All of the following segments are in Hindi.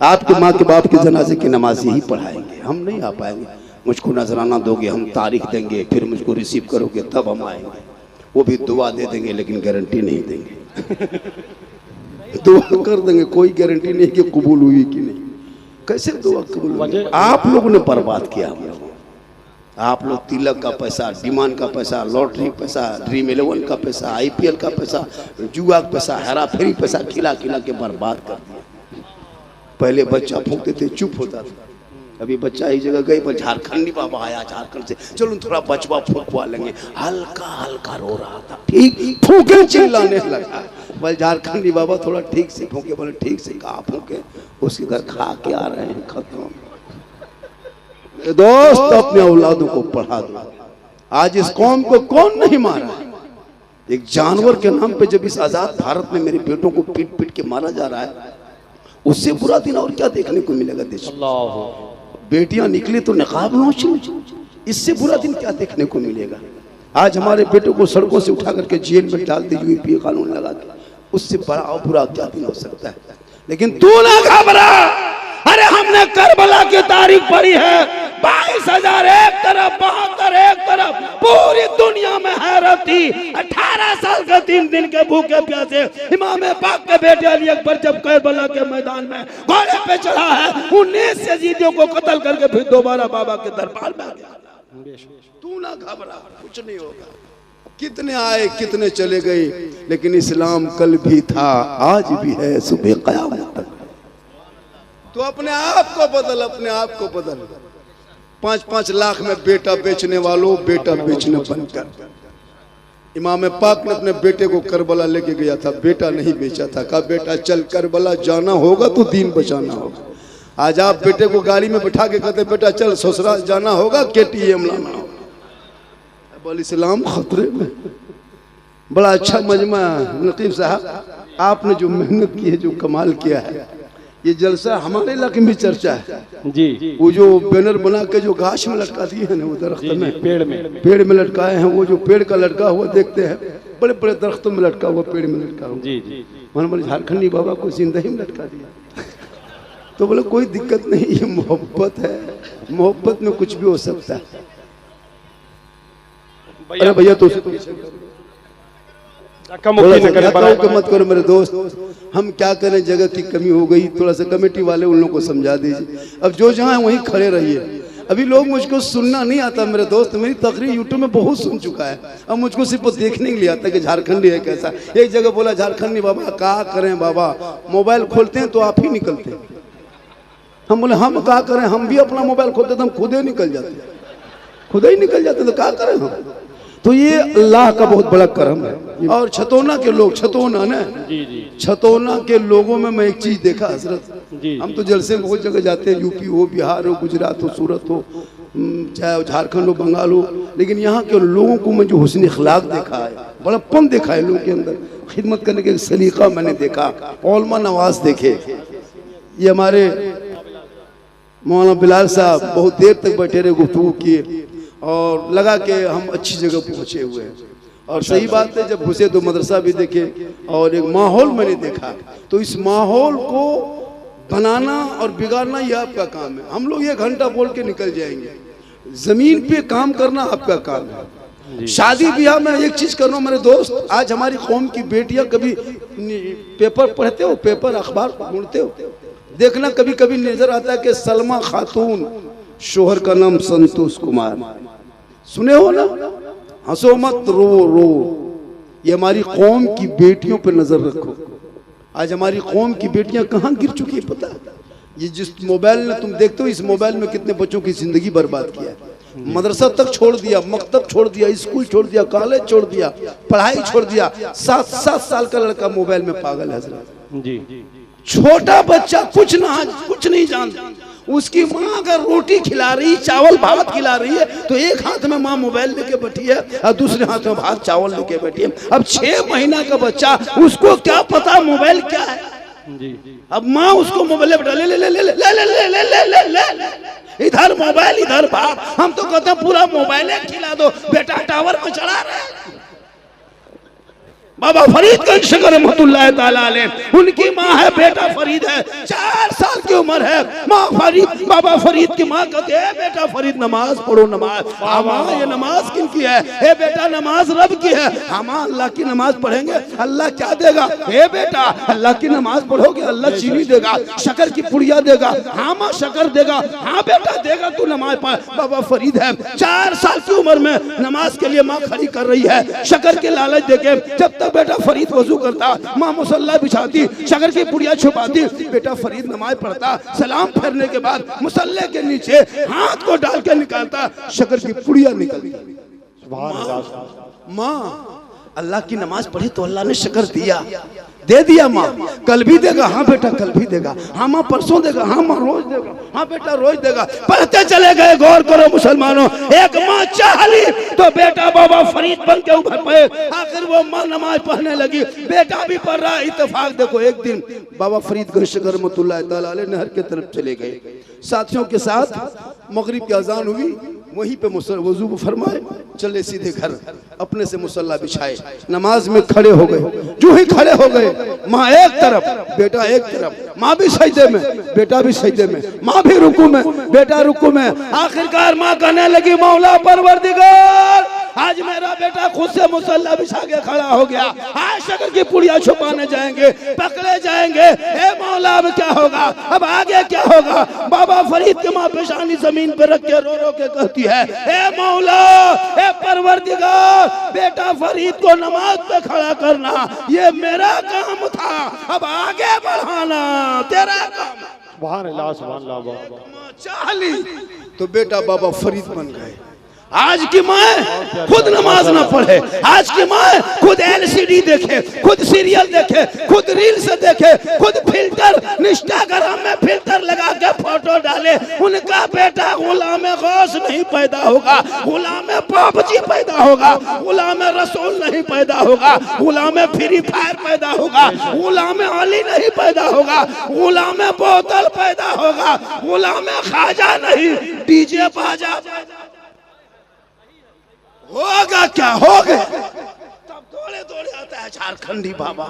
आपके माँ के बाप के जनाजे की नमाज ही पढ़ाएंगे, हम नहीं आ पाएंगे। मुझको नजराना दोगे, हम तारीख देंगे, फिर मुझको रिसीव करोगे तब हम आएंगे। वो भी दुआ दे देंगे लेकिन गारंटी नहीं देंगे। दुआ कर देंगे, कोई गारंटी नहीं कि कबूल हुई कि नहीं। कैसे दुआ कबूल हुई? आप लोगों ने बर्बाद किया हम लोगों। आप लोग तिलक का पैसा, डिमांड का पैसा, लॉटरी पैसा, ड्रीम 11 का पैसा, IPL का पैसा, जुआ का पैसा, हेरा फेरी पैसा खिला खिला के बर्बाद कर दिया। पहले बच्चा फूकते थे चुप होता था, अभी बच्चा एक जगह गई पर झारखंडी बाबा आया झारखंड से, चलो थोड़ा बचवा फूकवा लेंगे, हल्का हल्का रो रहा था, ठीक फूके चिल्लाने लगा। बोले झारखंडी बाबा थोड़ा ठीक से फूके, बोले ठीक से कहा फूके, उसके घर खा के आ रहे हैं खत्म। दोस्त अपने औलादों को पढ़ा दो। आज इस कौम को कौन नहीं मारा? एक जानवर के नाम पे जब इस आजाद भारत में मेरे बेटों को पीट पीट के मारा जा रहा है, उससे बुरा दिन और क्या देखने को मिलेगा देश में? बेटियां निकली तो नकाब नोच, इससे बुरा दिन क्या देखने को मिलेगा? आज हमारे बेटों को सड़कों से उठा करके जेल में डाल दी UAPA कानून लगा के, उससे बड़ा और बुरा क्या दिन हो सकता है? लेकिन तू ना घबरा। अरे हमने करबला की तारीख पढ़ी है, 22,000 एक तरफ, 72 एक तरफ, पूरी दुनिया में हैरत थी। 18 साल का 3 दिन के भूखे प्यासे इमाम पाक के बेटे अली अकबर जब करबला के मैदान में घोड़े पे चढ़ा है, 19 यजीदियों को कत्ल करके फिर दोबारा बाबा के दरबार में आ गया। तू ना घबरा, कुछ नहीं होगा। कितने आए कितने चले गए, लेकिन इस्लाम कल भी था, आज भी है, सुबह क़यामत तक। तो अपने आप को बदल, अपने आप को बदल। 5-5 लाख में बेटा बेचने वालों, बेटा बेचने बनकर। इमाम पाक ने अपने बेटे को करबला लेके गया था, बेटा नहीं बेचा था। कहा बेटा चल करबला जाना होगा तो दीन बचाना होगा। आज आप बेटे को गाड़ी में बैठा के कहते बेटा चल ससुराल जाना होगा, KTM लाना होगा। बोल इस्लाम खतरे में। बड़ा अच्छा मजमा नकीब साहब, आपने जो मेहनत की है, जो कमाल किया है, ये जलसा हमारे इलाके में चर्चा है जी। वो जो बैनर बना के जो घास में लटका दिए हैं ना, वो दरख्त में, पेड़ में लटकाए हैं, वो जो पेड़ का लटका हुआ देखते हैं, बड़े बड़े दरख्तों में लटका हुआ, पेड़ में लटका हुआ जी। मैंने झारखंडी बाबा को जिंदा ही में लटका दिया। तो बोले कोई दिक्कत नहीं, ये मोहब्बत है, मोहब्बत में कुछ भी हो सकता है। अरे भैया तो मत करो मेरे दोस्त, हम क्या करें, जगह की कमी हो गई, थोड़ा सा कमेटी वाले उन लोगों को समझा दीजिए। अब जो जहाँ है वहीं खड़े रहिए। अभी लोग मुझको सुनना नहीं आता मेरे दोस्त, मेरी तकरीर यूट्यूब में बहुत सुन चुका है, अब मुझको सिर्फ देखने के लिए आता है कि झारखंडी है कैसा। एक जगह बोला झारखंडी बाबा क्या करें बाबा, मोबाइल खोलते हैं तो आप ही निकलते हैं। हम बोले हम क्या करें, हम भी अपना मोबाइल खोलते तो हम खुद ही निकल जाते, खुद ही निकल जाते, तो क्या करें हम। तो ये अल्लाह का बहुत बड़ा करम है। और छतौना के लोग, छतौना ना जी, छतौना के लोगों में मैं एक चीज देखा हजरत, हम तो जलसे में बहुत जगह जाते हैं, यूपी हो, बिहार हो, गुजरात हो, सूरत हो, चाहे झारखंड हो, बंगाल हो, लेकिन यहाँ के लोगों को मैं जो हुस्न अखलाक देखा है, बड़ापन देखा है लोगों के अंदर, खिदमत करने के सलीका मैंने देखा, औलमा नवाज देखे। ये हमारे मौलाना बिलाल साहब बहुत देर तक बैठे रहे, गुफ्तगू किए और लगा के हम अच्छी जगह पहुंचे हुए हैं। और सही बात है, जब घुसे तो मदरसा भी देखे और एक माहौल मैंने देखा। तो इस माहौल को बनाना और बिगाड़ना ये आपका काम है। हम लोग 1 घंटा बोल के निकल जाएंगे, जमीन पे काम करना आपका काम है। शादी ब्याह में एक चीज कर रहा हूँ मेरे दोस्त, आज हमारी कौम की बेटियां कभी पेपर पढ़ते हो, पेपर अखबार ढूंढते हो, देखना कभी कभी नजर आता है कि सलमा खातून, शोहर का नाम संतोष कुमार, सुने हो ना, हंसो मत रो रो। ये हमारी कौम की बेटियों पर नजर रखो। आज हमारी कौम की बेटियां कहाँ गिर चुकी है पता है? ये जिस मोबाइल में तुम देखते हो, इस मोबाइल में कितने बच्चों की जिंदगी बर्बाद किया है। मदरसा तक छोड़ दिया, मकतब छोड़ दिया, स्कूल छोड़ दिया, कॉलेज छोड़ दिया, पढ़ाई छोड़ दिया। 7 साल का लड़का मोबाइल में पागल है जी। छोटा बच्चा कुछ नहीं जानता, उसकी माँ अगर रोटी खिला रही, चावल भात खिला रही है, तो एक हाथ में माँ मोबाइल लेके बैठी है और दूसरे हाथ में भात चावल लेके बैठी है। अब 6 महीना का बच्चा, उसको क्या पता मोबाइल क्या है जी। अब माँ उसको मोबाइल बैठा ले ले ले ले ले ले ले ले ले ले ले, इधर मोबाइल इधर भात। हम तो कहते हैं पूरा मोबाइल खिला दो, बेटा टावर में चढ़ा रहे। बाबा फरीदगंज शकर रहमतुल्लाह ताला अलैह, उनकी माँ है, बेटा फरीद है, 4 साल की उम्र है। माँ फरीद, बाबा फरीद की माँ कहते हैं बेटा फरीद नमाज पढ़ो नमाज। हाँ माँ ये नमाज किन की है? हे बेटा नमाज रब की है। हाँ माँ अल्लाह की नमाज पढ़ेंगे अल्लाह क्या देगा? हे बेटा अल्लाह की नमाज पढ़ोगे अल्लाह चीनी देगा, शक्कर की पुड़िया देगा। हाँ माँ शक्कर देगा। हाँ बेटा देगा, तू नमाज पढ़। बाबा फरीद है, 4 साल की उम्र में नमाज के लिए माँ खड़ी कर रही है, शक्कर के लालच देके। जब तक बेटा फरीद वजू करता, माँ मुसल्ला बिछाती, शक्कर की पुड़िया छुपाती, बेटा फरीद नमाज पढ़ता, सलाम फेरने के बाद मुसल्ले के नीचे हाथ को डाल के निकालता, शक्कर की पुड़िया निकलती। माँ अल्लाह की नमाज पढ़ी तो अल्लाह ने शक्कर दिया, दे दिया। माँ कल भी देगा। हाँ बेटा कल भी देगा। हाँ माँ परसों देगा। हाँ माँ रोज देगा। हाँ बेटा रोज देगा। पढ़ते चले गए। गौर करो मुसलमानों, एक माँ चाह ली तो बेटा बाबा फरीद बन के उभर पे। आखिर वो माँ नमाज पढ़ने लगी, बेटा भी पढ़ रहा है। इत्तेफाक देखो, एक दिन बाबा फरीदगंज शकर रहमतुल्लाह ताला अलैह नहर के तरफ चले गए, साथियों के साथ। मगरिब की अजान हुई, वहीं पे वजू फरमाए, चले सीधे घर, अपने से मुसल्ला बिछाए, नमाज में खड़े हो गए। जो ही खड़े हो गए, माँ एक तरफ, बेटा एक तरफ, माँ भी सजदे में, बेटा भी सजदे में, माँ भी रुकू में, बेटा रुकू में। आखिरकार माँ कहने लगी, मौला परवरदिगार, आज मेरा बेटा खुद से मुसल्ला बिछा के खड़ा हो गया, आज शक्कर की पुड़िया छुपाने जाएंगे, पकड़े जाएंगे। हे मौला अब क्या होगा? अब आगे क्या होगा? बाबा फरीद की माँ पेशानी जमीन पे रख के रो रो के कहती है, हे मौला, हे परवरदिगार, बेटा फरीद को नमाज पे खड़ा करना ये मेरा काम था, अब आगे बढ़ाना तेरा काम। सुभान अल्लाह, सुभान अल्लाह। चाह ली तो बेटा बाबा फरीद बन गए। आज की माँ खुद नमाज ना पढ़े, आज की माँ खुद एलसीडी देखे, खुद सीरियल देखे, खुद रील्स देखे, खुद फिल्टर, इंस्टाग्राम में फिल्टर लगा के फोटो डाले, उनका बेटा गुलाम गौस नहीं पैदा होगा, गुलाम पापजी पैदा होगा, गुलाम रसूल नहीं पैदा होगा, गुलाम फ्री फायर पैदा होगा, गुलाम अली नहीं पैदा होगा, गुलाम बोतल पैदा होगा, गुलाम खाजा नहीं डीजे बाजा होगा। क्या हो गए? तब दौड़े दौड़े आता है झारखंडी बाबा,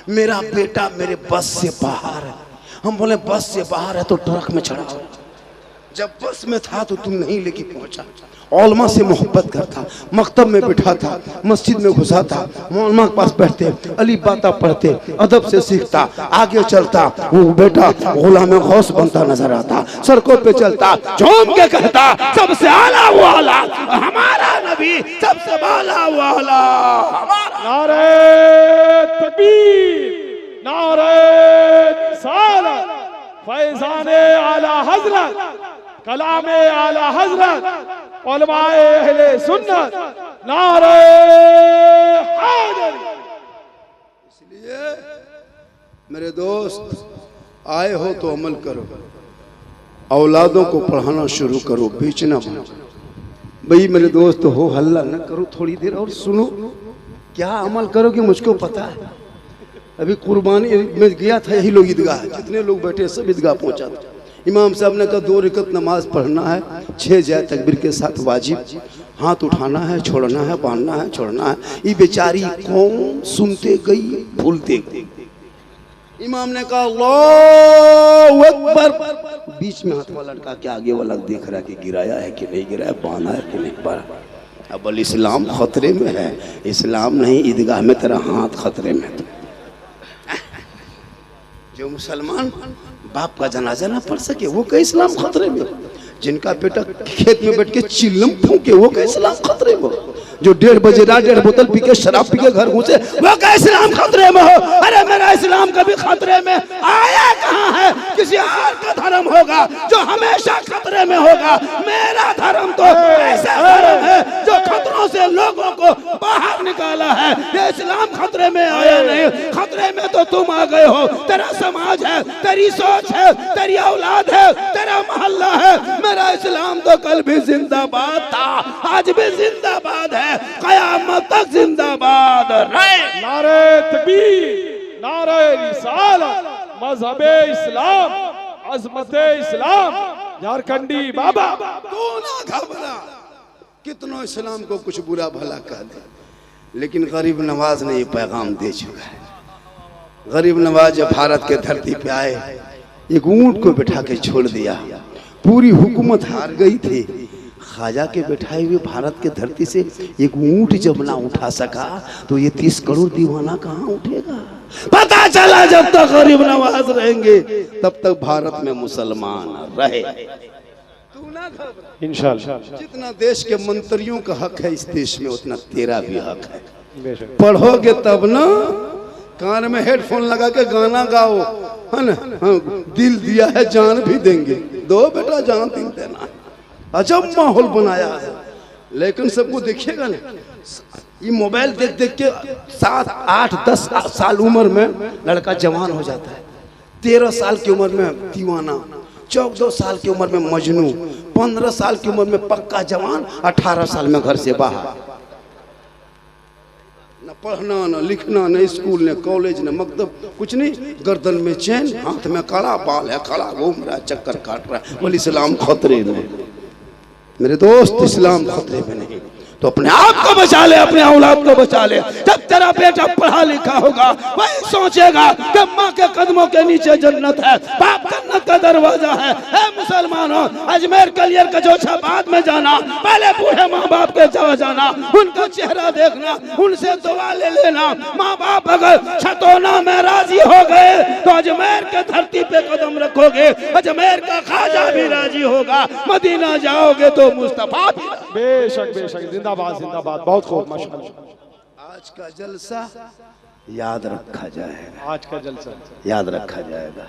मेरा बेटा मेरे बस से बाहर है। हम बोले बस से बाहर है तो ट्रक में चढ़ा। जब बस में था तो तुम नहीं लेके पहुंचा। औलमा से मोहब्बत करता, मकतब में बिठा था, मस्जिद में घुसा था, मौलमा के पास बैठते, अली बाता पढ़ते, अदब से सीखता, आगे चलता। वो बेटा गुलाम गौस बनता नजर आता, सड़कों पे चलता, झूम के कहता, सबसे आला वो आला हमारा नबी, सबसे बाला वो आला हमारा। नारे तकबीर, नारे रिसालत, फैज़ाने आला हजरत, कलामे आला हजरत, उलमाए अहले सुन्नत, नारे हैदरी। इसलिए मेरे दोस्त आए हो तो अमल करो, औलादों को पढ़ाना शुरू करो, बेचना बंद। भाई मेरे दोस्त हो हल्ला न करो, थोड़ी देर और सुनो। क्या अमल करोगे मुझको पता है। अभी कुर्बानी में गया था, यही लोग ईदगाह, जितने लोग बैठे सब ईदगाह पहुंचा था। इमाम साहब ने कहा 2 रकअत नमाज पढ़ना है, 6 जाए तकबीर के साथ वाजिब, हाथ उठाना है, छोड़ना है, बांधना है, छोड़ना है। ये बेचारी कौम सुनते गई, भूलते गई। इमाम ने कहा अल्लाहु अकबर, बीच में हाथ वाला लड़का के आगे वाला देख रहा है कि गिराया है कि नहीं गिराया, बांधा है कि नहीं बांधा। अब इस्लाम खतरे में है, इस्लाम नहीं ईदगाह में तेरा हाथ खतरे में। जो मुसलमान बाप का जनाजा ना पढ़ सके वो का इस्लाम खतरे में। जिनका बेटा खेत में बैठ के चिल्लम फूके वो का इस्लाम खतरे में। जो 1:30 बजे रात 1.5 बोतल पी के शराब पी के घर घुसे वो का इस्लाम खतरे में हो। अरे मेरा इस्लाम कभी खतरे में आया कहाँ है? किसी और का धर्म होगा जो हमेशा खतरे में होगा। मेरा धर्म तो ऐसा धर्म है जो खतरों से लोगों को बाहर निकाला है। ये इस्लाम खतरे में आया नहीं, खतरे में तो तुम आ गए हो। तेरा समाज है, तेरी सोच है, तेरी औलाद है, तेरा मोहल्ला है। मेरा इस्लाम तो कल भी जिंदाबाद था, आज भी जिंदाबाद है, कयामत तक जिंदाबाद रहे। नारे तकबीर, नारे रिसालत, मजहबे इस्लाम, अज़मते इस्लाम, झारखंडी बाबा। तू ना घबरा, कितनों इस्लाम को कुछ बुरा भला कह दे, लेकिन गरीब नवाज ने ये पैगाम दे चुका है। गरीब नवाज जब भारत के धरती पे आए, एक ऊंट को बिठा के छोड़ दिया। पूरी हुकूमत हार गई थी। ख्वाजा के बैठाए हुए भारत के धरती से एक ऊंट जब ना उठा सका तो ये 30 करोड़ दीवाना कहाँ उठेगा। पता चला जब तक गरीब नवाज रहेंगे तब तक भारत में मुसलमान रहे। तू ना घबरा, इंशाअल्लाह। जितना देश के मंत्रियों का हक है इस देश में उतना तेरा भी हक है। पढ़ोगे तब ना, कान में हेडफोन लगा के गाना गाओ, है ना। हाँ, दिल दिया है जान भी देंगे, दो बेटा जान दिल देना। अजब माहौल बनाया है, लेकिन सबको देखिएगा ना, ये मोबाइल देख देख के 7, 8, 10 साल उम्र में लड़का जवान हो जाता है। 13 साल की उम्र में दीवाना, 14 साल की उम्र में मजनू, 15 साल की उम्र में पक्का जवान, 18 साल में घर से बाहर। न पढ़ना, न लिखना, न स्कूल, न कॉलेज, न मकतब, कुछ नहीं। गर्दन में चैन, हाथ में कड़ा, बाल है खड़ा, घूम रहा है, चक्कर काट रहा है। बोले इस्लाम खतरे में। मेरे दोस्त, इस्लाम खतरे में नहीं तो अपने आप को बचा ले, अपने औलाद को बचा ले। जब तेरा बेटा पढ़ा लिखा होगा वही सोचेगा कि माँ के कदमों के नीचे जन्नत है, बाप जन्नत का दरवाजा है। मुसलमानों, अजमेर कलियर का जोछा बाद में जाना, पहले बूढ़े माँ बाप के जगह जाना, उनका चेहरा देखना, उनसे दुआ ले लेना। माँ बाप अगर छतौना में राजी हो गए तो अजमेर के धरती पे कदम रखोगे, अजमेर का ख्वाजा भी राजी होगा। मदीना जाओगे तो मुस्तफा भी। बेशक बेशक, जिंदाबाद जिंदाबाद, बहुत खूब, माशाअल्लाह। आज का जलसा याद रखा जाएगा, आज का जलसा याद रखा जाएगा।